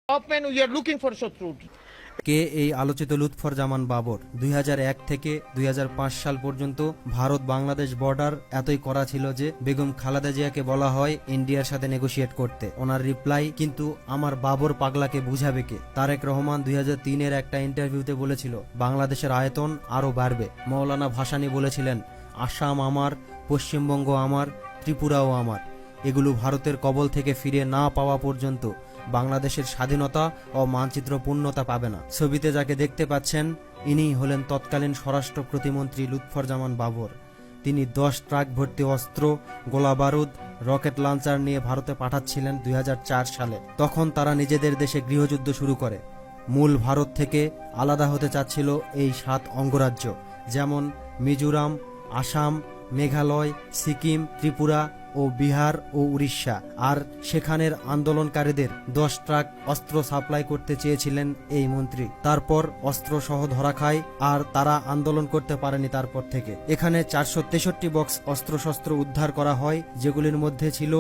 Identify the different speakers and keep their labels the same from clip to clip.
Speaker 1: Often we are looking for Shatrut.
Speaker 2: কে এই আলোচিত লুৎফরজামান বাবর? 2001 থেকে 2005 সাল পর্যন্ত ভারত বাংলাদেশ বর্ডার এতই কড়া ছিল যে বেগম খালেদা জিয়াকে বলা হয় ইন্ডিয়ার সাথে নেগোশিয়েট করতে। ওনার রিপ্লাই, কিন্তু আমার বাবর পাগলাকে বুঝাবে কে? তারেক রহমান 2003-এর একটা ইন্টারভিউতে বলেছিল বাংলাদেশের আয়তন আরও বাড়বে। মৌলানা ভাসানী বলেছিলেন আসাম আমার, পশ্চিমবঙ্গ আমার, ত্রিপুরাও আমার। এগুলো ভারতের কবল থেকে ফিরে না পাওয়া পর্যন্ত বাংলাদেশের স্বাধীনতা ও মানচিত্র পূর্ণতা পাবে না। ছবিতে যাকে দেখতে পাচ্ছেন ইনিই হলেন তৎকালীন স্বরাষ্ট্র প্রতিমন্ত্রী লুৎফরজামান বাবর। তিনি 10 ট্রাক ভর্তি অস্ত্র, গোলাবারুদ, রকেট লঞ্চার নিয়ে ভারতে পাঠাচ্ছিলেন 2004 সালে। তখন তারা নিজেদের দেশে গৃহযুদ্ধ শুরু করে। মূল ভারত থেকে আলাদা হতে চাচ্ছিল এই 7 অঙ্গরাজ্য, যেমন মিজোরাম, আসাম, মেঘালয়, সিকিম, ত্রিপুরা ও বিহার ও উড়িষ্যা। আর সেখানের আন্দোলনকারীদের 10 ট্রাক অস্ত্র সাপ্লাই করতে চেয়েছিলেন এই মন্ত্রী। তারপর অস্ত্র সহ ধরা খায় আর তারা আন্দোলন করতে পারেনি তারপর থেকে। এখানে 463 বক্স অস্ত্রশস্ত্র উদ্ধার করা হয়, যেগুলির মধ্যে ছিল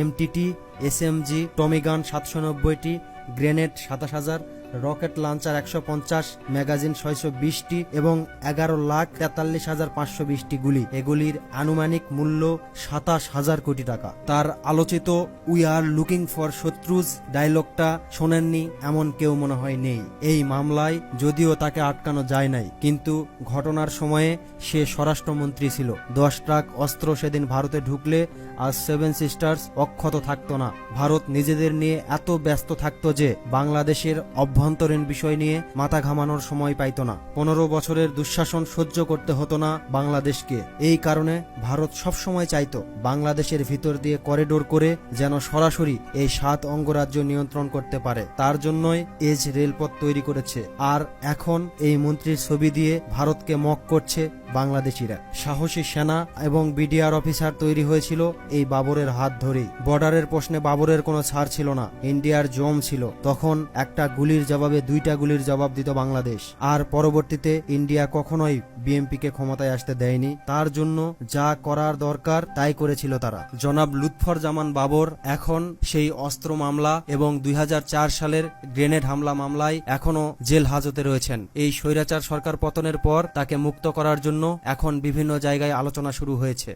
Speaker 2: এমটিটি, এসএমজি, টমিগান 790টি, গ্রেনেড 27,000, রকেট লঞ্চার 150, ম্যাগাজিন 620টি এবং 11,43,520টি গুলি। এগুলির আনুমানিক মূল্য 27,000 কোটি টাকা। তার আলোচিত উই আর লুকিং ফর শত্রুজ ডায়লগটা শোনেননি এমন কেউ মনে হয় নেই। এই মামলায় যদিও তাকে আটকানো যায় নাই, কিন্তু ঘটনার সময়ে সে স্বরাষ্ট্রমন্ত্রী ছিল। 10 ট্রাক অস্ত্র সেদিন ভারতে ঢুকলে আজ 7 সিস্টার্স অক্ষত থাকতো না। ভারত নিজেদের নিয়ে এত ব্যস্ত থাকতো যে বাংলাদেশের অভ্যন্তরীণ বিষয় নিয়ে মাথা ঘামানোর সময় পাইত না। 15 বছরের দুঃশাসন সহ্য করতে হতো না বাংলাদেশকে। এই কারণে ভারত সবসময় চাইতো বাংলাদেশের ভিতর দিয়ে করিডোর করে যেন সরাসরি এই 7 অঙ্গরাজ্য নিয়ন্ত্রণ করতে পারে। তার জন্যই এজ রেলপথ তৈরি করেছে। আর এখন এই মন্ত্রীর ছবি দিয়ে ভারতকে মক করছে বাংলাদেশিরা। সাহসী সেনা এবং বিডিআর অফিসার তৈরি হয়েছিল এই বাবরের হাত ধরেই। বর্ডারের প্রশ্নে বাবরের কোনো ছাড় ছিল না, ইন্ডিয়ার জম ছিল। তখন একটা গুলির জবাবে 2টা গুলির জবাব দিত বাংলাদেশ। আর পরবর্তীতে ইন্ডিয়া কখনোই বিএমপিকে ক্ষমতায় আসতে দেয়নি। তার জন্য যা করার দরকার তাই করেছিল তারা। জনাব লুৎফরজামান বাবর এখন সেই অস্ত্র মামলা এবং 2004 সালের গ্রেনেড হামলা মামলায় এখনো জেল হাজতে রয়েছেন। এই স্বৈরাচার সরকার পতনের পর তাকে মুক্ত করার জন্য এখন বিভিন্ন জায়গায় আলোচনা শুরু হয়েছে।